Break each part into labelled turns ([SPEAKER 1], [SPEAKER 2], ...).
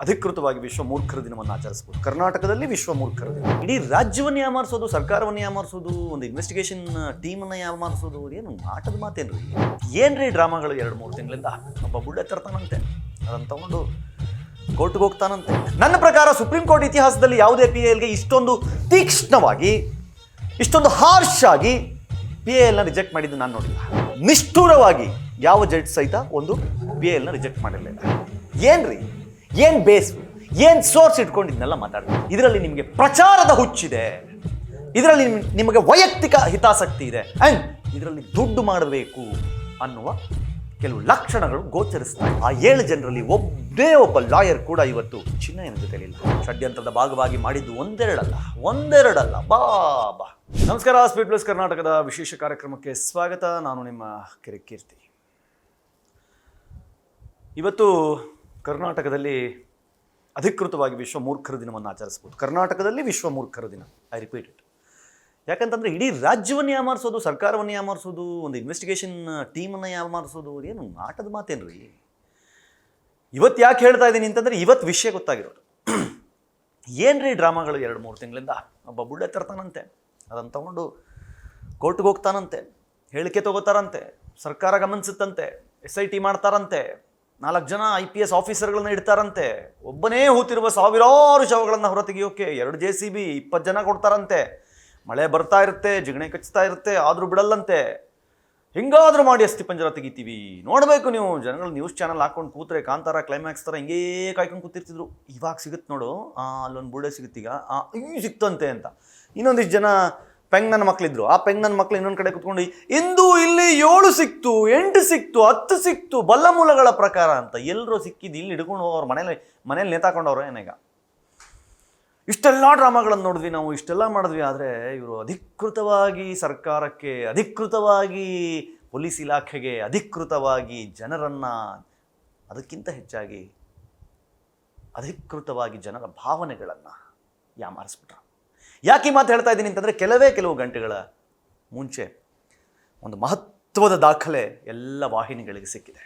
[SPEAKER 1] ಅಧಿಕೃತವಾಗಿ ವಿಶ್ವ ಮೂರ್ಖರ ದಿನವನ್ನು ಆಚರಿಸಬಹುದು. ಕರ್ನಾಟಕದಲ್ಲಿ ವಿಶ್ವ ಮೂರ್ಖರ ದಿನ. ಇಡೀ ರಾಜ್ಯವನ್ನು ಯಾಮಾರಿಸೋದು, ಸರ್ಕಾರವನ್ನು ಯಾಮಾರಿಸೋದು, ಒಂದು ಇನ್ವೆಸ್ಟಿಗೇಷನ್ ಟೀಮನ್ನು ಯಾಮಾರಿಸೋದು, ಏನು ಆಟದ ಮಾತೇನ್ರಿ? ಏನ್ರಿ ಡ್ರಾಮಾಗಳು? 2-3 ತಿಂಗಳಿಂದ ಒಬ್ಬ ಬುಳ್ಳೆ ತರ್ತಾನಂತೆ, ಅದನ್ನು ತಗೊಂಡು ಕೋರ್ಟ್ಗೆ ಹೋಗ್ತಾನಂತೆ. ನನ್ನ ಪ್ರಕಾರ ಸುಪ್ರೀಂ ಕೋರ್ಟ್ ಇತಿಹಾಸದಲ್ಲಿ ಯಾವುದೇ PILಗೆ ಇಷ್ಟೊಂದು ತೀಕ್ಷ್ಣವಾಗಿ, ಇಷ್ಟೊಂದು ಹಾರ್ಶ್ ಆಗಿ PILನ ರಿಜೆಕ್ಟ್ ಮಾಡಿದ್ದು ನಾನು ನೋಡಿಲ್ಲ. ನಿಷ್ಠೂರವಾಗಿ ಯಾವ ಜಡ್ಜ್ ಸಹಿತ ಒಂದು PILನ ರಿಜೆಕ್ಟ್ ಮಾಡಿರಲಿಲ್ಲ. ಏನ್ರಿ, ಏನ್ ಬೇಸು, ಏನ್ ಸೋರ್ಸ್ ಇಟ್ಕೊಂಡಿದ್ನೆಲ್ಲ ಮಾತಾಡ್ತೀನಿ. ಇದರಲ್ಲಿ ನಿಮಗೆ ಪ್ರಚಾರದ ಹುಚ್ಚಿದೆ, ಇದರಲ್ಲಿ ನಿಮಗೆ ವೈಯಕ್ತಿಕ ಹಿತಾಸಕ್ತಿ ಇದೆ, ಅಂಡ್ ಇದರಲ್ಲಿ ದುಡ್ಡು ಮಾಡಬೇಕು ಅನ್ನುವ ಕೆಲವು ಲಕ್ಷಣಗಳು ಗೋಚರಿಸ್ತಾರೆ. ಆ 7 ಜನರಲ್ಲಿ ಒಬ್ಬ ಲಾಯರ್ ಕೂಡ ಇವತ್ತು ಚಿನ್ನಯ್ಯನ ಜೊತೆಲಿಲ್ಲ. ಷಡ್ಯಂತ್ರದ ಭಾಗವಾಗಿ ಮಾಡಿದ್ದು ಒಂದೆರಡಲ್ಲ. ಬಾ ನಮಸ್ಕಾರ. ಸ್ಪೀಡ್ ಪ್ಲಸ್ ಕರ್ನಾಟಕದ ವಿಶೇಷ ಕಾರ್ಯಕ್ರಮಕ್ಕೆ ಸ್ವಾಗತ. ನಾನು ನಿಮ್ಮ ಕಿರೀರ್ತಿ. ಇವತ್ತು ಕರ್ನಾಟಕದಲ್ಲಿ ಅಧಿಕೃತವಾಗಿ ವಿಶ್ವ ಮೂರ್ಖರ ದಿನವನ್ನು ಆಚರಿಸಬಹುದು. ಕರ್ನಾಟಕದಲ್ಲಿ ವಿಶ್ವ ಮೂರ್ಖರ ದಿನ. I repeat it. ಯಾಕಂತಂದರೆ ಇಡೀ ರಾಜ್ಯವನ್ನು ಯಾಮಾರಿಸೋದು, ಸರ್ಕಾರವನ್ನು ಯಾಮಾರಿಸೋದು, ಒಂದು ಇನ್ವೆಸ್ಟಿಗೇಷನ್ ಟೀಮನ್ನು ಯಾಮಾರಿಸೋದು, ಏನು ಆಟದ ಮಾತೇನ್ರಿ? ಇವತ್ತು ಯಾಕೆ ಹೇಳ್ತಾ ಇದ್ದೀನಿ ಅಂತಂದರೆ, ಇವತ್ತು ವಿಷಯ ಗೊತ್ತಾಗಿರೋದು. ಏನ್ರಿ ಡ್ರಾಮಾಗಳು? 2-3 ತಿಂಗಳಿಂದ ಒಬ್ಬ ಬುಳ್ಳೆ ತರ್ತಾನಂತೆ, ಅದನ್ನು ತಗೊಂಡು ಕೋರ್ಟ್ಗೆ ಹೋಗ್ತಾನಂತೆ, ಹೇಳಿಕೆ ತಗೋತಾರಂತೆ, ಸರ್ಕಾರ ಗಮನಿಸುತ್ತಂತೆ, SIT ಮಾಡ್ತಾರಂತೆ, 4 ಜನ IPS ಆಫೀಸರ್ಗಳನ್ನ ಇಡ್ತಾರಂತೆ, ಒಬ್ಬನೇ ಹೂತಿರುವ ಸಾವಿರಾರು ಶವಗಳನ್ನು ಹೊರತೆಗೆಯೋಕೆ 2 JCB 20 ಜನ ಕೊಡ್ತಾರಂತೆ, ಮಳೆ ಬರ್ತಾ ಇರುತ್ತೆ, ಜಿಗಣೆ ಕಚ್ತಾ ಇರುತ್ತೆ, ಆದರೂ ಬಿಡಲ್ಲಂತೆ. ಹಿಂಗಾದ್ರೂ ಮಾಡಿ ಅಸ್ಥಿಪಂಜರ ತೆಗಿತೀವಿ, ನೋಡಬೇಕು ನೀವು. ಜನಗಳು ನ್ಯೂಸ್ ಚಾನಲ್ ಹಾಕೊಂಡು ಕೂತ್ರೆ ಕಾಂತಾರ ಕ್ಲೈಮ್ಯಾಕ್ಸ್ ಥರ ಹಿಂಗೇ ಕಾಯ್ಕೊಂಡು ಕೂತಿರ್ತಿದ್ರು. ಇವಾಗ ಸಿಗುತ್ತೆ ನೋಡು, ಅಲ್ಲೊಂದು ಬುಳ್ಳೆ ಸಿಗುತ್ತೀಗ, ಸಿಕ್ತಂತೆ ಅಂತ. ಇನ್ನೊಂದಿಷ್ಟು ಜನ ಪೆಂಗ್ನನ್ ಮಕ್ಕಳಿದ್ರು, ಆ ಪೆಂಗ್ನನ್ ಮಕ್ಕಳು ಇನ್ನೊಂದು ಕಡೆ ಕೂತ್ಕೊಂಡು ಇಂದು ಇಲ್ಲಿ 7 ಸಿಕ್ತು, 8 ಸಿಕ್ತು, 10 ಸಿಕ್ತು ಬಲ್ಲ ಮೂಲಗಳ ಪ್ರಕಾರ ಅಂತ. ಎಲ್ಲರೂ ಸಿಕ್ಕಿದ್ದು ಇಲ್ಲಿ ಹಿಡ್ಕೊಂಡು ಅವ್ರ ಮನೇಲಿ ನೇತಾಕೊಂಡವ್ರು ಏನೀಗ. ಇಷ್ಟೆಲ್ಲ ಡ್ರಾಮಾಗಳನ್ನು ನೋಡಿದ್ವಿ ನಾವು, ಇಷ್ಟೆಲ್ಲ ಮಾಡಿದ್ವಿ. ಆದರೆ ಇವರು ಅಧಿಕೃತವಾಗಿ ಸರ್ಕಾರಕ್ಕೆ, ಅಧಿಕೃತವಾಗಿ ಪೊಲೀಸ್ ಇಲಾಖೆಗೆ, ಅಧಿಕೃತವಾಗಿ ಜನರನ್ನು, ಅದಕ್ಕಿಂತ ಹೆಚ್ಚಾಗಿ ಅಧಿಕೃತವಾಗಿ ಜನರ ಭಾವನೆಗಳನ್ನು ಯಾಮಾರಿಸ್ಬಿಟ್ರು. ಯಾಕೆ ಈ ಮಾತು ಹೇಳ್ತಾ ಇದ್ದೀನಿ ಅಂತಂದರೆ, ಕೆಲವು ಗಂಟೆಗಳ ಮುಂಚೆ ಒಂದು ಮಹತ್ವದ ದಾಖಲೆ ಎಲ್ಲ ವಾಹಿನಿಗಳಿಗೆ ಸಿಕ್ಕಿದೆ.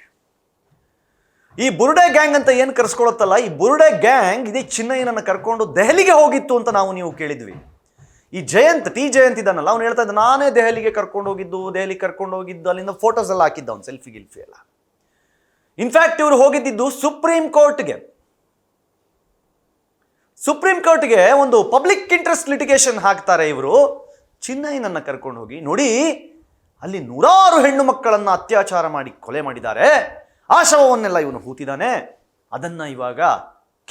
[SPEAKER 1] ಈ ಬುರುಡೆ ಗ್ಯಾಂಗ್ ಅಂತ ಏನು ಕರೆಸ್ಕೊಳ್ಳುತ್ತಲ್ಲ, ಈ ಬುರುಡೆ ಗ್ಯಾಂಗ್ ಇದೇ ಚಿನ್ನಯ್ಯನನ್ನು ಕರ್ಕೊಂಡು ದೆಹಲಿಗೆ ಹೋಗಿತ್ತು ಅಂತ ನೀವು ಕೇಳಿದ್ವಿ. ಈ ಟಿ ಜಯಂತ್ ಇದ್ದಾನಲ್ಲ, ಅವ್ನು ಹೇಳ್ತಾ ಇದ್ದ, ನಾನೇ ದೆಹಲಿಗೆ ಕರ್ಕೊಂಡು ಹೋಗಿದ್ದು, ಅಲ್ಲಿಂದ ಫೋಟೋಸ್ ಎಲ್ಲ ಹಾಕಿದ್ದ ಅವ್ನು, ಸೆಲ್ಫಿ ಎಲ್ಲ. ಇನ್ಫ್ಯಾಕ್ಟ್ ಇವರು ಹೋಗಿದ್ದು ಸುಪ್ರೀಂ ಕೋರ್ಟ್ಗೆ ಒಂದು ಪಬ್ಲಿಕ್ ಇಂಟ್ರೆಸ್ಟ್ ಲಿಟಿಗೇಷನ್ ಹಾಕ್ತಾರೆ ಇವರು. ಚಿನ್ನಯ್ಯನನ್ನು ಕರ್ಕೊಂಡು ಹೋಗಿ, ನೋಡಿ ಅಲ್ಲಿ 100 ಹೆಣ್ಣು ಮಕ್ಕಳನ್ನು ಅತ್ಯಾಚಾರ ಮಾಡಿ ಕೊಲೆ ಮಾಡಿದ್ದಾರೆ, ಆ ಶವವನ್ನೆಲ್ಲ ಇವನು ಹೂತಿದ್ದಾನೆ, ಅದನ್ನು ಇವಾಗ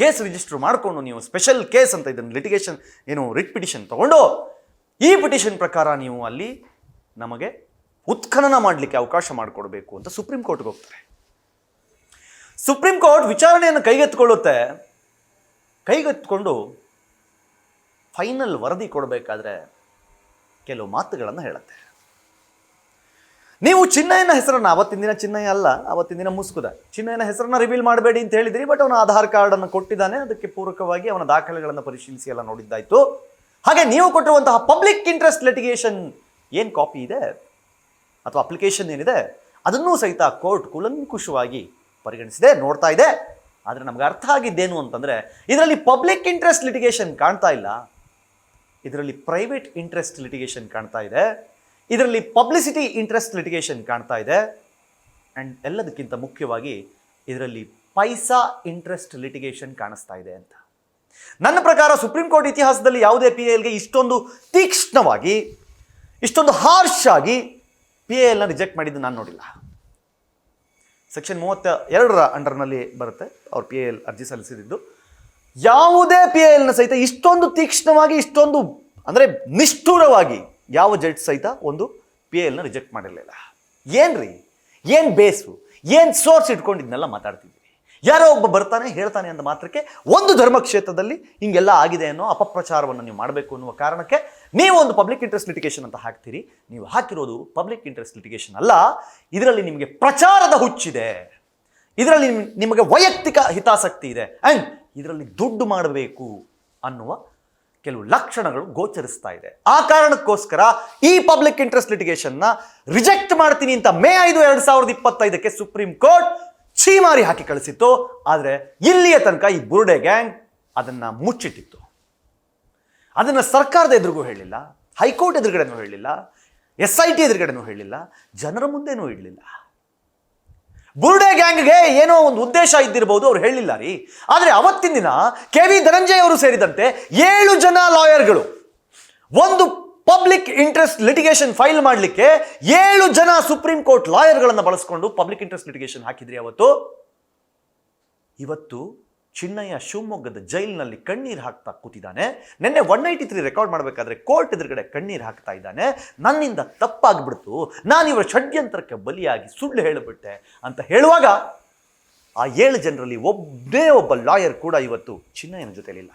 [SPEAKER 1] ಕೇಸ್ ರಿಜಿಸ್ಟರ್ ಮಾಡಿಕೊಂಡು ನೀವು ಸ್ಪೆಷಲ್ ಕೇಸ್ ಅಂತ ಇದನ್ನು ಲಿಟಿಗೇಷನ್ ರಿಟ್ ಪಿಟಿಷನ್ ತಗೊಂಡು, ಈ ಪಿಟಿಷನ್ ಪ್ರಕಾರ ನೀವು ಅಲ್ಲಿ ನಮಗೆ ಉತ್ಖನನ ಮಾಡಲಿಕ್ಕೆ ಅವಕಾಶ ಮಾಡಿಕೊಡ್ಬೇಕು ಅಂತ ಸುಪ್ರೀಂ ಕೋರ್ಟ್ಗೆ ಹೋಗ್ತಾರೆ. ಸುಪ್ರೀಂ ಕೋರ್ಟ್ ವಿಚಾರಣೆಯನ್ನು ಕೈಗೆತ್ಕೊಂಡು ಫೈನಲ್ ವರದಿ ಕೊಡಬೇಕಾದ್ರೆ ಕೆಲವು ಮಾತುಗಳನ್ನು ಹೇಳುತ್ತೆ. ನೀವು ಚಿನ್ನಯ್ಯನ ಹೆಸರನ್ನು, ಅವತ್ತಿನ ದಿನ ಚಿನ್ನಯ್ಯ ಅಲ್ಲ, ಅವತ್ತಿನ ದಿನ ಮುಸ್ಕುದ, ಚಿನ್ನಯ್ಯನ ಹೆಸರನ್ನು ರಿವೀಲ್ ಮಾಡಬೇಡಿ ಅಂತ ಹೇಳಿದ್ರಿ. ಬಟ್ ಅವನ ಆಧಾರ್ ಕಾರ್ಡನ್ನು ಕೊಟ್ಟಿದ್ದಾನೆ, ಅದಕ್ಕೆ ಪೂರಕವಾಗಿ ಅವನ ದಾಖಲೆಗಳನ್ನು ಪರಿಶೀಲಿಸಿ ಎಲ್ಲ ನೋಡಿದ್ದಾಯಿತು. ಹಾಗೆ ನೀವು ಕೊಟ್ಟಿರುವಂತಹ ಪಬ್ಲಿಕ್ ಇಂಟ್ರೆಸ್ಟ್ ಲಿಟಿಗೇಷನ್ ಏನು ಕಾಪಿ ಇದೆ ಅಥವಾ ಅಪ್ಲಿಕೇಶನ್ ಏನಿದೆ, ಅದನ್ನೂ ಸಹಿತ ಕೋರ್ಟ್ ಕೂಲಂಕುಷವಾಗಿ ಪರಿಗಣಿಸಿದೆ, ನೋಡ್ತಾ ಇದೆ. ಆದರೆ ನಮ್ಗೆ ಅರ್ಥ ಆಗಿದ್ದೇನು ಅಂತಂದರೆ, ಇದರಲ್ಲಿ ಪಬ್ಲಿಕ್ ಇಂಟ್ರೆಸ್ಟ್ ಲಿಟಿಗೇಷನ್ ಕಾಣ್ತಾ ಇಲ್ಲ, ಇದರಲ್ಲಿ ಪ್ರೈವೇಟ್ ಇಂಟ್ರೆಸ್ಟ್ ಲಿಟಿಗೇಷನ್ ಕಾಣ್ತಾ ಇದೆ, ಇದರಲ್ಲಿ ಪಬ್ಲಿಸಿಟಿ ಇಂಟ್ರೆಸ್ಟ್ ಲಿಟಿಗೇಷನ್ ಕಾಣ್ತಾ ಇದೆ, ಆ್ಯಂಡ್ ಎಲ್ಲದಕ್ಕಿಂತ ಮುಖ್ಯವಾಗಿ ಇದರಲ್ಲಿ ಪೈಸಾ ಇಂಟ್ರೆಸ್ಟ್ ಲಿಟಿಗೇಷನ್ ಕಾಣಿಸ್ತಾ ಇದೆ ಅಂತ. ನನ್ನ ಪ್ರಕಾರ ಸುಪ್ರೀಂ ಕೋರ್ಟ್ ಇತಿಹಾಸದಲ್ಲಿ ಯಾವುದೇ PILಗೆ ಇಷ್ಟೊಂದು ತೀಕ್ಷ್ಣವಾಗಿ, ಇಷ್ಟೊಂದು ಹಾರ್ಶ್ ಆಗಿ PILನ ರಿಜೆಕ್ಟ್ ಮಾಡಿದ್ದು ನಾನು ನೋಡಿಲ್ಲ. ಸೆಕ್ಷನ್ 32 ಅಂಡರ್ನಲ್ಲಿ ಬರುತ್ತೆ, ಅವ್ರು PIL ಅರ್ಜಿ ಸಲ್ಲಿಸಿದ್ದು. ಯಾವುದೇ PILನ ಸಹಿತ ಇಷ್ಟೊಂದು ತೀಕ್ಷ್ಣವಾಗಿ, ಇಷ್ಟೊಂದು ಅಂದರೆ ನಿಷ್ಠೂರವಾಗಿ ಯಾವ ಜಡ್ಜ್ ಸಹಿತ ಒಂದು PILನ ರಿಜೆಕ್ಟ್ ಮಾಡಿರಲಿಲ್ಲ. ಏನ್ರಿ, ಏನು ಬೇಸು, ಏನು ಸೋರ್ಸ್ ಇಟ್ಕೊಂಡಿದ್ನೆಲ್ಲ ಮಾತಾಡ್ತಿದ್ವಿ. ಯಾರೋ ಒಬ್ಬ ಬರ್ತಾನೆ ಹೇಳ್ತಾನೆ ಅಂದ ಮಾತ್ರಕ್ಕೆ ಒಂದು ಧರ್ಮಕ್ಷೇತ್ರದಲ್ಲಿ ಹಿಂಗೆಲ್ಲ ಆಗಿದೆ ಅನ್ನೋ ಅಪಪ್ರಚಾರವನ್ನು ನೀವು ಮಾಡಬೇಕು ಅನ್ನುವ ಕಾರಣಕ್ಕೆ ನೀವು ಒಂದು ಪಬ್ಲಿಕ್ ಇಂಟ್ರೆಸ್ಟ್ ಲಿಟಿಗೇಷನ್ ಅಂತ ಹಾಕ್ತೀರಿ. ನೀವು ಹಾಕಿರೋದು ಪಬ್ಲಿಕ್ ಇಂಟ್ರೆಸ್ಟ್ ಲಿಟಿಗೇಷನ್ ಅಲ್ಲ, ಇದರಲ್ಲಿ ನಿಮಗೆ ಪ್ರಚಾರದ ಹುಚ್ಚಿದೆ, ಇದರಲ್ಲಿ ನಿಮಗೆ ವೈಯಕ್ತಿಕ ಹಿತಾಸಕ್ತಿ ಇದೆ, ಆ್ಯಂಡ್ ಇದರಲ್ಲಿ ದುಡ್ಡು ಮಾಡಬೇಕು ಅನ್ನುವ ಕೆಲವು ಲಕ್ಷಣಗಳು ಗೋಚರಿಸ್ತಾ ಇದೆ. ಆ ಕಾರಣಕ್ಕೋಸ್ಕರ ಈ ಪಬ್ಲಿಕ್ ಇಂಟ್ರೆಸ್ಟ್ ಲಿಟಿಗೇಷನ್ನ ರಿಜೆಕ್ಟ್ ಮಾಡ್ತೀನಿ ಅಂತ ಮೇ 5, 2025 ಸುಪ್ರೀಂ ಕೋರ್ಟ್ ಛೀಮಾರಿ ಹಾಕಿ ಕಳಿಸಿತ್ತು. ಆದರೆ ಇಲ್ಲಿಯ ತನಕ ಈ ಬುರುಡೆ ಗ್ಯಾಂಗ್ ಅದನ್ನು ಮುಚ್ಚಿಟ್ಟಿತ್ತು. ಅದನ್ನು ಸರ್ಕಾರದ ಎದುರಿಗೂ ಹೇಳಿಲ್ಲ, ಹೈಕೋರ್ಟ್ ಎದುರುಗಡೆನೂ ಹೇಳಿಲ್ಲ, SIT ಎದುರುಗಡೆನೂ ಹೇಳಿಲ್ಲ, ಜನರ ಮುಂದೆನೂ ಇಡಲಿಲ್ಲ. ಬುರುಡೆ ಗ್ಯಾಂಗ್ಗೆ ಏನೋ ಒಂದು ಉದ್ದೇಶ ಇದ್ದಿರಬಹುದು, ಅವ್ರು ಹೇಳಿಲ್ಲ ರೀ. ಆದರೆ ಅವತ್ತಿನ ದಿನ KV ಧನಂಜಯ ಅವರು ಸೇರಿದಂತೆ 7 ಜನ ಲಾಯರ್ಗಳು ಒಂದು ಪಬ್ಲಿಕ್ ಇಂಟ್ರೆಸ್ಟ್ ಲಿಟಿಗೇಷನ್ ಫೈಲ್ ಮಾಡಲಿಕ್ಕೆ 7 ಜನ ಸುಪ್ರೀಂ ಕೋರ್ಟ್ ಲಾಯರ್ಗಳನ್ನು ಬಳಸಿಕೊಂಡು ಪಬ್ಲಿಕ್ ಇಂಟ್ರೆಸ್ಟ್ ಲಿಟಿಗೇಷನ್ ಹಾಕಿದ್ರಿ ಇವತ್ತು ಚಿನ್ನಯ್ಯ ಶಿವಮೊಗ್ಗದ ಜೈಲಿನಲ್ಲಿ ಕಣ್ಣೀರು ಹಾಕ್ತಾ ಕೂತಿದ್ದಾನೆ. ನಿನ್ನೆ 193 ರೆಕಾರ್ಡ್ ಮಾಡಬೇಕಾದ್ರೆ ಕೋರ್ಟ್ ಎದುರುಗಡೆ ಕಣ್ಣೀರು ಹಾಕ್ತಾ ಇದ್ದಾನೆ. ನನ್ನಿಂದ ತಪ್ಪಾಗ್ಬಿಡ್ತು, ನಾನು ಇವರ ಷಡ್ಯಂತ್ರಕ್ಕೆ ಬಲಿಯಾಗಿ ಸುಳ್ಳು ಹೇಳಿಬಿಟ್ಟೆ ಅಂತ ಹೇಳುವಾಗ ಆ 7 ಜನರಲ್ಲಿ ಒಬ್ಬ ಲಾಯರ್ ಕೂಡ ಇವತ್ತು ಚಿನ್ನಯ್ಯನ ಜೊತೆಲಿಲ್ಲ.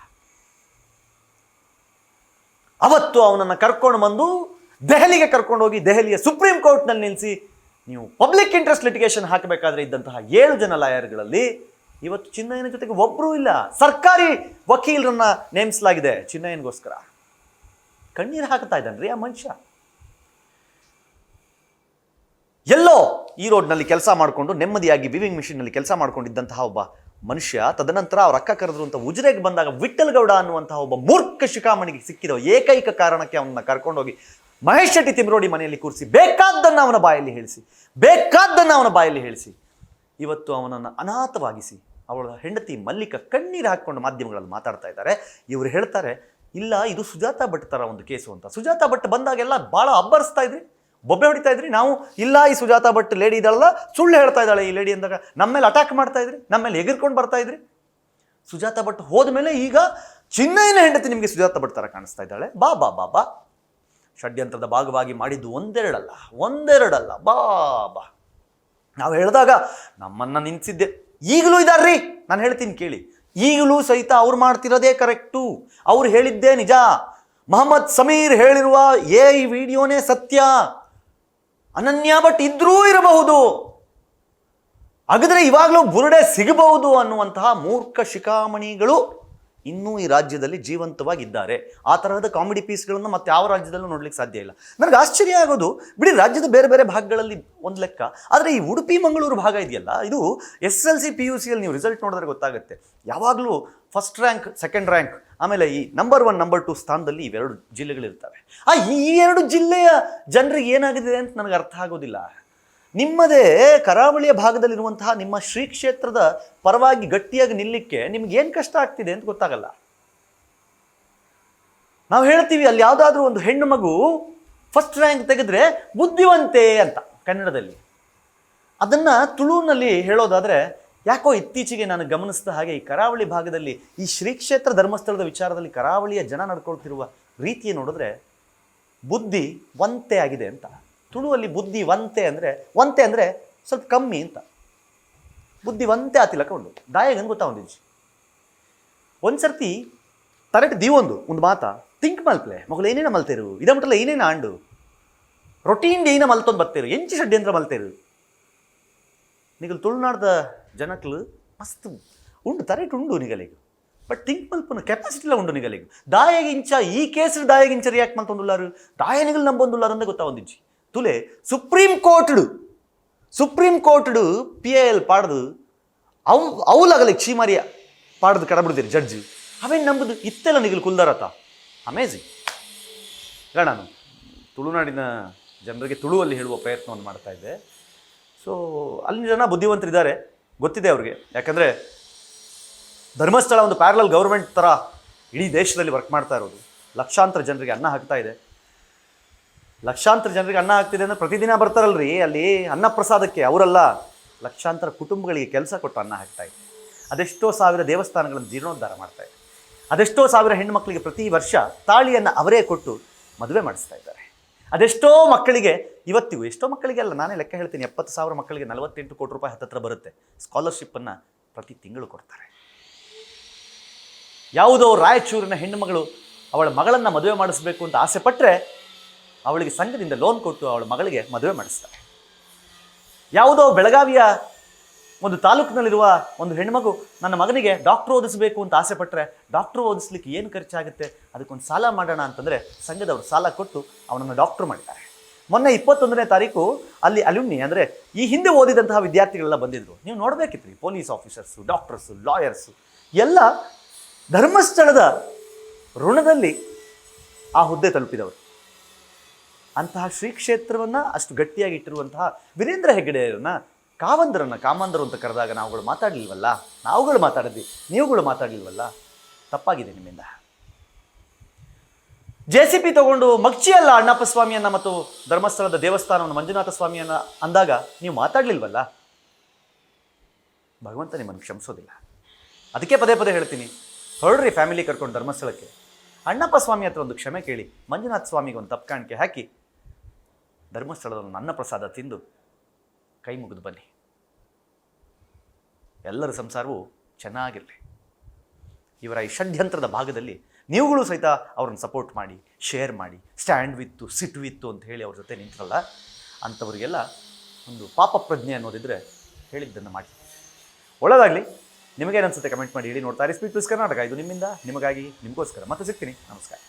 [SPEAKER 1] ಅವತ್ತು ಅವನನ್ನು ಕರ್ಕೊಂಡು ಬಂದು ದೆಹಲಿಗೆ ಕರ್ಕೊಂಡು ಹೋಗಿ ದೆಹಲಿಯ ಸುಪ್ರೀಂ ಕೋರ್ಟ್ನಲ್ಲಿ ನಿಲ್ಲಿಸಿ ನೀವು ಪಬ್ಲಿಕ್ ಇಂಟ್ರೆಸ್ಟ್ ಲಿಟಿಗೇಷನ್ ಹಾಕಬೇಕಾದ್ರೆ ಇದ್ದಂತಹ 7 ಜನ ಲಾಯರ್ಗಳಲ್ಲಿ ಇವತ್ತು ಚಿನ್ನಯ್ಯನ ಜೊತೆಗೆ ಒಬ್ಬರೂ ಇಲ್ಲ. ಸರ್ಕಾರಿ ವಕೀಲರನ್ನ ನೇಮಿಸಲಾಗಿದೆ ಚಿನ್ನಯ್ಯನಿಗೋಸ್ಕರ. ಕಣ್ಣೀರು ಹಾಕ್ತಾ ಇದ್ದಾನ್ರಿ ಆ ಮನುಷ್ಯ. ಎಲ್ಲೋ ಈ ರೋಡ್ನಲ್ಲಿ ಕೆಲಸ ಮಾಡಿಕೊಂಡು ನೆಮ್ಮದಿಯಾಗಿ ವಿವಿಂಗ್ ಮಿಷಿನ್ನಲ್ಲಿ ಕೆಲಸ ಮಾಡ್ಕೊಂಡಿದ್ದಂತಹ ಒಬ್ಬ ಮನುಷ್ಯ ತದನಂತರ ಅವ್ರ ಅಕ್ಕ ಕರೆದ್ರು ಅಂತ ಉಜಿರೆಗೆ ಬಂದಾಗ ವಿಠಲ್ ಗೌಡ ಅನ್ನುವಂತಹ ಒಬ್ಬ ಮೂರ್ಖ ಶಿಖಾಮಣಿಗೆ ಸಿಕ್ಕಿದ ಏಕೈಕ ಕಾರಣಕ್ಕೆ ಅವನನ್ನ ಕರ್ಕೊಂಡೋಗಿ ಮಹೇಶ್ ಶೆಟ್ಟಿ ತಿಮ್ರೋಡಿ ಮನೆಯಲ್ಲಿ ಕೂರಿಸಿ ಬೇಕಾದ್ದನ್ನು ಅವನ ಬಾಯಲ್ಲಿ ಹೇಳಿಸಿ ಇವತ್ತು ಅವನನ್ನು ಅನಾಥವಾಗಿಸಿ ಅವಳ ಹೆಂಡತಿ ಮಲ್ಲಿಕ ಕಣ್ಣೀರು ಹಾಕ್ಕೊಂಡು ಮಾಧ್ಯಮಗಳಲ್ಲಿ ಮಾತಾಡ್ತಾ ಇದ್ದಾರೆ. ಇವರು ಹೇಳ್ತಾರೆ, ಇಲ್ಲ ಇದು ಸುಜಾತಾ ಭಟ್ ಥರ ಒಂದು ಕೇಸು ಅಂತ. ಸುಜಾತಾ ಭಟ್ ಬಂದಾಗೆಲ್ಲ ಭಾಳ ಅಬ್ಬರಿಸ್ತಾ ಇದ್ರಿ, ಬೊಬ್ಬೆ ಹೊಡಿತಾ ಇದ್ರಿ. ನಾವು ಇಲ್ಲ ಈ ಸುಜಾತಾ ಭಟ್ ಲೇಡಿ ಇದ್ದಾಳಲ್ಲ, ಸುಳ್ಳು ಹೇಳ್ತಾ ಇದ್ದಾಳೆ ಈ ಲೇಡಿ ಅಂದಾಗ ನಮ್ಮ ಮೇಲೆ ಅಟ್ಯಾಕ್ ಮಾಡ್ತಾ ಇದ್ರಿ, ನಮ್ಮ ಮೇಲೆ ಎಗರ್ಕೊಂಡು ಬರ್ತಾ ಇದ್ರಿ. ಸುಜಾತಾ ಭಟ್ ಹೋದ್ಮೇಲೆ ಈಗ ಚಿನ್ನಯ್ಯನ ಹೆಂಡತಿ ನಿಮಗೆ ಸುಜಾತಾ ಭಟ್ ಥರ ಕಾಣಿಸ್ತಾ ಇದ್ದಾಳೆ. ಬಾ ಬಾ ಬಾ ಬಾ ಷಡ್ಯಂತ್ರದ ಭಾಗವಾಗಿ ಮಾಡಿದ್ದು ಒಂದೆರಡಲ್ಲ ಬಾ ಬಾ. ನಾವು ಹೇಳಿದಾಗ ನಮ್ಮನ್ನು ನಿಂತಿದ್ದೆ, ಈಗಲೂ ಇದ್ದಾರ್ರಿ. ನಾನು ಹೇಳ್ತೀನಿ ಕೇಳಿ, ಈಗಲೂ ಸಹಿತ ಅವ್ರು ಮಾಡ್ತಿರೋದೇ ಕರೆಕ್ಟು, ಅವ್ರು ಹೇಳಿದ್ದೇ ನಿಜ. ಮೊಹಮ್ಮದ್ ಸಮೀರ್ ಹೇಳಿರುವ ಈ ವಿಡಿಯೋನೇ ಸತ್ಯ. ಅನನ್ಯ ಭಟ್ ಇದ್ರೂ ಇರಬಹುದು, ಹಾಗಾದ್ರೆ ಇವಾಗಲೂ ಬುರುಡೆ ಸಿಗಬಹುದು ಅನ್ನುವಂತಹ ಮೂರ್ಖ ಶಿಖಾಮಣಿಗಳು ಇನ್ನೂ ಈ ರಾಜ್ಯದಲ್ಲಿ ಜೀವಂತವಾಗಿದ್ದಾರೆ. ಆ ತರಹದ ಕಾಮಿಡಿ ಪೀಸ್ಗಳನ್ನು ಮತ್ತೆ ಯಾವ ರಾಜ್ಯದಲ್ಲೂ ನೋಡ್ಲಿಕ್ಕೆ ಸಾಧ್ಯ ಇಲ್ಲ. ನನಗೆ ಆಶ್ಚರ್ಯ ಆಗೋದು, ಬಿಡಿ ರಾಜ್ಯದ ಬೇರೆ ಬೇರೆ ಭಾಗಗಳಲ್ಲಿ ಒಂದು ಲೆಕ್ಕ, ಆದರೆ ಈ ಉಡುಪಿ ಮಂಗಳೂರು ಭಾಗ ಇದೆಯಲ್ಲ, ಇದು SSLC PUC ನೀವು ರಿಸಲ್ಟ್ ನೋಡಿದ್ರೆ ಗೊತ್ತಾಗುತ್ತೆ. ಯಾವಾಗಲೂ ಫಸ್ಟ್ ರ್ಯಾಂಕ್, ಸೆಕೆಂಡ್ ರ್ಯಾಂಕ್, ಆಮೇಲೆ ಈ ನಂಬರ್ 1, ನಂಬರ್ 2 ಸ್ಥಾನದಲ್ಲಿ ಇವೆರಡು ಜಿಲ್ಲೆಗಳಿರ್ತವೆ. ಈ 2 ಜಿಲ್ಲೆಯ ಜನರಿಗೆ ಏನಾಗಿದೆ ಅಂತ ನನಗೆ ಅರ್ಥ ಆಗೋದಿಲ್ಲ. ನಿಮ್ಮದೇ ಕರಾವಳಿಯ ಭಾಗದಲ್ಲಿರುವಂತಹ ನಿಮ್ಮ ಶ್ರೀ ಕ್ಷೇತ್ರದ ಪರವಾಗಿ ಗಟ್ಟಿಯಾಗಿ ನಿಲ್ಲಕ್ಕೆ ನಿಮ್ಗೆ ಏನು ಕಷ್ಟ ಆಗ್ತಿದೆ ಅಂತ ಗೊತ್ತಾಗಲ್ಲ. ನಾವು ಹೇಳ್ತೀವಿ, ಅಲ್ಲಿ ಯಾವುದಾದ್ರೂ ಒಂದು ಹೆಣ್ಣು ಮಗು ಫಸ್ಟ್ ರ್ಯಾಂಕ್ ತೆಗೆದ್ರೆ ಬುದ್ಧಿವಂತೆ ಅಂತ ಕನ್ನಡದಲ್ಲಿ. ಅದನ್ನು ತುಳುನಲ್ಲಿ ಹೇಳೋದಾದರೆ, ಯಾಕೋ ಇತ್ತೀಚೆಗೆ ನಾನು ಗಮನಿಸಿದ ಹಾಗೆ ಈ ಕರಾವಳಿ ಭಾಗದಲ್ಲಿ ಈ ಶ್ರೀ ಕ್ಷೇತ್ರ ಧರ್ಮಸ್ಥಳದ ವಿಚಾರದಲ್ಲಿ ಕರಾವಳಿಯ ಜನ ನಡ್ಕೊಳ್ತಿರುವ ರೀತಿಯ ನೋಡಿದ್ರೆ ಬುದ್ಧಿ ವಂತೆ ಆಗಿದೆ ಅಂತ. ತುಳುವಲ್ಲಿ ಬುದ್ಧಿ ವಂತೆ ಅಂದರೆ ಸ್ವಲ್ಪ ಕಮ್ಮಿ ಅಂತ. ಬುದ್ಧಿ ವಂತೆ ಆತಿಲಕ ಉಂಡು ದಾಯಗನ್ ಗೊತ್ತಾ ಒಂದು ಸರ್ತಿ ತರಟ್ ಒಂದು ಮಾತ ತಿಂಕ್ ಮಲ್ಪಲೆ ಮಗಳು ಏನೇನ ಮಲ್ತೇರು ಇದ ಮುಟ್ಟಲ್ಲ ಏನೇನ ಆಂಡು ರೊಟೀನ್ ಏನ ಮಲ್ತೊಂದು ಬರ್ತೇರು ಎಂಚಿ ಷಡ್ಯಂತ್ರ ಮಲ್ತೇರು ನಿಗಲು ತುಳುನಾಡ್ದ ಜನಕ್ಲು ಮಸ್ತ್ ಉಂಡು ತರಟ್ ಉಂಡು ನಿಗಲಿಗೆ. ಬಟ್ ಥಿಂಕ್ ಮಲ್ಪನ ಕೆಪಾಸಿಟಿಲ್ಲ ಉಂಡು ನಿಗಲಿಗೆ. ದಾಯಗಿಂಚ ಈ ಕೇಸ್ ದಾಯಗಿಂಚ ರಿಯಾಕ್ಟ್ ಮಲ್ತೊಂದುಲ್ಲಾರು ದಾಯನಿಗಳು ನಂಬೊಂದುಲ್ಲಾರು ಅಂದೇ ಗೊತ್ತಾ ಒಂದಿಜ್ಜಿ ತುಲೆ ಸುಪ್ರೀಂ ಕೋರ್ಟ್ PIL ಪಾಡ್ದು ಅವಲಾಗಲಿ ಕ್ಷೀಮಾರಿಯ ಪಾಡ್ದು ಕಡಬಿಡ್ತೀರಿ ಜಡ್ಜ್ ಅವೇನು ನಂಬುದು ಇತ್ತೆಲ್ಲ ನಿಗಲು ಕುಲ್ದಾರತ ಅಮೇಝಿಂಗ್. ಈಗ ನಾನು ತುಳುನಾಡಿನ ಜನರಿಗೆ ತುಳುವಲ್ಲಿ ಹೇಳುವ ಪ್ರಯತ್ನವನ್ನು ಮಾಡ್ತಾ ಇದ್ದೆ. ಸೊ ಅಲ್ಲಿನ ಜನ ಬುದ್ಧಿವಂತರಿದ್ದಾರೆ, ಗೊತ್ತಿದೆ ಅವ್ರಿಗೆ. ಯಾಕಂದರೆ ಧರ್ಮಸ್ಥಳ ಒಂದು ಪ್ಯಾರಲಲ್ ಗೌರ್ಮೆಂಟ್ ಥರ ಇಡೀ ದೇಶದಲ್ಲಿ ವರ್ಕ್ ಮಾಡ್ತಾ ಇರೋದು. ಲಕ್ಷಾಂತರ ಜನರಿಗೆ ಅನ್ನ ಹಾಕ್ತಾ ಇದೆ. ಲಕ್ಷಾಂತರ ಜನರಿಗೆ ಅನ್ನ ಆಗ್ತಿದೆ ಅಂದರೆ ಪ್ರತಿದಿನ ಬರ್ತಾರಲ್ರಿ ಅಲ್ಲಿ ಅನ್ನ ಪ್ರಸಾದಕ್ಕೆ, ಅವರಲ್ಲ, ಲಕ್ಷಾಂತರ ಕುಟುಂಬಗಳಿಗೆ ಕೆಲಸ ಕೊಟ್ಟು ಅನ್ನ ಹಾಕ್ತಾ ಇದೆ. ಅದೆಷ್ಟೋ ಸಾವಿರ ದೇವಸ್ಥಾನಗಳನ್ನು ಜೀರ್ಣೋದ್ಧಾರ ಮಾಡ್ತಾ ಇದೆ. ಅದೆಷ್ಟೋ ಸಾವಿರ ಹೆಣ್ಣುಮಕ್ಕಳಿಗೆ ಪ್ರತಿ ವರ್ಷ ತಾಳಿಯನ್ನು ಅವರೇ ಕೊಟ್ಟು ಮದುವೆ ಮಾಡಿಸ್ತಾ ಇದ್ದಾರೆ. ಅದೆಷ್ಟೋ ಮಕ್ಕಳಿಗೆ ಇವತ್ತಿಗೂ, ಎಷ್ಟೋ ಮಕ್ಕಳಿಗೆ ಅಲ್ಲ, ನಾನೇ ಲೆಕ್ಕ ಹೇಳ್ತೀನಿ, 70,000 ಮಕ್ಕಳಿಗೆ 48 ಕೋಟಿ ರೂಪಾಯಿ ಹತ್ತತ್ರ ಬರುತ್ತೆ ಸ್ಕಾಲರ್ಶಿಪ್ಪನ್ನು ಪ್ರತಿ ತಿಂಗಳು ಕೊಡ್ತಾರೆ. ಯಾವುದೋ ರಾಯಚೂರಿನ ಹೆಣ್ಣುಮಗಳು ಅವಳ ಮಗಳನ್ನು ಮದುವೆ ಮಾಡಿಸ್ಬೇಕು ಅಂತ ಆಸೆ ಪಟ್ಟರೆ ಅವಳಿಗೆ ಸಂಘದಿಂದ ಲೋನ್ ಕೊಟ್ಟು ಅವಳ ಮಗಳಿಗೆ ಮದುವೆ ಮಾಡಿಸ್ತಾರೆ. ಯಾವುದೋ ಬೆಳಗಾವಿಯ ಒಂದು ತಾಲೂಕಿನಲ್ಲಿರುವ ಒಂದು ಹೆಣ್ಮಗು ನನ್ನ ಮಗನಿಗೆ ಡಾಕ್ಟ್ರು ಓದಿಸಬೇಕು ಅಂತ ಆಸೆ ಪಟ್ಟರೆ ಡಾಕ್ಟ್ರು ಓದಿಸ್ಲಿಕ್ಕೆ ಏನು ಖರ್ಚಾಗುತ್ತೆ, ಅದಕ್ಕೊಂದು ಸಾಲ ಮಾಡೋಣ ಅಂತಂದರೆ ಸಂಘದವರು ಸಾಲ ಕೊಟ್ಟು ಅವನನ್ನು ಡಾಕ್ಟ್ರು ಮಾಡಿದ್ದಾರೆ. ಮೊನ್ನೆ 21ನೇ ತಾರೀಕು ಅಲ್ಲಿ ಅಲ್ಯುಮ್ನಿ ಅಂದರೆ ಈ ಹಿಂದೆ ಓದಿದಂತಹ ವಿದ್ಯಾರ್ಥಿಗಳೆಲ್ಲ ಬಂದಿದ್ರು. ನೀವು ನೋಡಬೇಕಿತ್ತು, ಪೊಲೀಸ್ ಆಫೀಸರ್ಸು, ಡಾಕ್ಟರ್ಸು, ಲಾಯರ್ಸು ಎಲ್ಲ ಧರ್ಮಸ್ಥಳದ ಋಣದಲ್ಲಿ ಆ ಹುದ್ದೆ ತಲುಪಿದವರು. ಅಂತಹ ಶ್ರೀ ಕ್ಷೇತ್ರವನ್ನು ಅಷ್ಟು ಗಟ್ಟಿಯಾಗಿ ಇಟ್ಟಿರುವಂತಹ ವೀರೇಂದ್ರ ಹೆಗ್ಗಡೆಯರನ್ನ ಕಾಮಂದರು ಅಂತ ಕರೆದಾಗ ನಾವುಗಳು ಮಾತಾಡಲಿಲ್ವಲ್ಲ, ನಾವುಗಳು ಮಾತಾಡಿದ್ವಿ, ನೀವುಗಳು ಮಾತಾಡಲಿಲ್ವಲ್ಲ, ತಪ್ಪಾಗಿದೆ ನಿಮ್ಮಿಂದ. JCP ತಗೊಂಡು ಮಗ್ಚಿಯಲ್ಲ ಅಣ್ಣಪ್ಪ ಸ್ವಾಮಿಯನ್ನ ಮತ್ತು ಧರ್ಮಸ್ಥಳದ ದೇವಸ್ಥಾನವನ್ನು ಮಂಜುನಾಥ ಸ್ವಾಮಿಯನ್ನ ಅಂದಾಗ ನೀವು ಮಾತಾಡಲಿಲ್ವಲ್ಲ, ಭಗವಂತ ನಿಮ್ಮನ್ನು ಕ್ಷಮಿಸೋದಿಲ್ಲ. ಅದಕ್ಕೆ ಪದೇ ಪದೇ ಹೇಳ್ತೀನಿ, ಹೊರಡ್ರಿ ಫ್ಯಾಮಿಲಿ ಕರ್ಕೊಂಡು ಧರ್ಮಸ್ಥಳಕ್ಕೆ, ಅಣ್ಣಪ್ಪ ಸ್ವಾಮಿ ಹತ್ರ ಒಂದು ಕ್ಷಮೆ ಕೇಳಿ, ಮಂಜುನಾಥ ಸ್ವಾಮಿಗೆ ಒಂದು ತಪ್ಪು ಕಾಣಿಕೆ ಹಾಕಿ ಧರ್ಮಸ್ಥಳದ ಒಂದು ಅನ್ನ ಪ್ರಸಾದ ತಿಂದು ಕೈ ಮುಗಿದು ಬನ್ನಿ. ಎಲ್ಲರ ಸಂಸಾರವು ಚೆನ್ನಾಗಿರಲಿ. ಇವರ ಈ ಷಡ್ಯಂತ್ರದ ಭಾಗದಲ್ಲಿ ನೀವುಗಳು ಸಹಿತ ಅವ್ರನ್ನ ಸಪೋರ್ಟ್ ಮಾಡಿ, ಶೇರ್ ಮಾಡಿ, ಸ್ಟ್ಯಾಂಡ್ ವಿತ್ತು, ಸಿಟ್ ವಿತ್ತು ಅಂತ ಹೇಳಿ ಅವ್ರ ಜೊತೆ ನಿಂತರಲ್ಲ, ಅಂಥವ್ರಿಗೆಲ್ಲ ಒಂದು ಪಾಪ ಪ್ರಜ್ಞೆ ಅನ್ನೋದಿದ್ರೆ ಹೇಳಿದ್ದನ್ನು ಮಾಡಿ. ಒಳ್ಳೆಯದಾಗಲಿ. ನಿಮಗೇನು ಅನಿಸುತ್ತೆ ಕಮೆಂಟ್ ಮಾಡಿ ಹೇಳಿ. ನೋಡ್ತಾ ಇರಿ ಸ್ಪೀಡ್ ಪ್ಲಸ್ ಕರ್ನಾಟಕ. ಇದು ನಿಮ್ಮಿಂದ ನಿಮಗಾಗಿ, ನಿಮಗೋಸ್ಕರ. ಮತ್ತೆ ಸಿಗ್ತೀನಿ. ನಮಸ್ಕಾರ.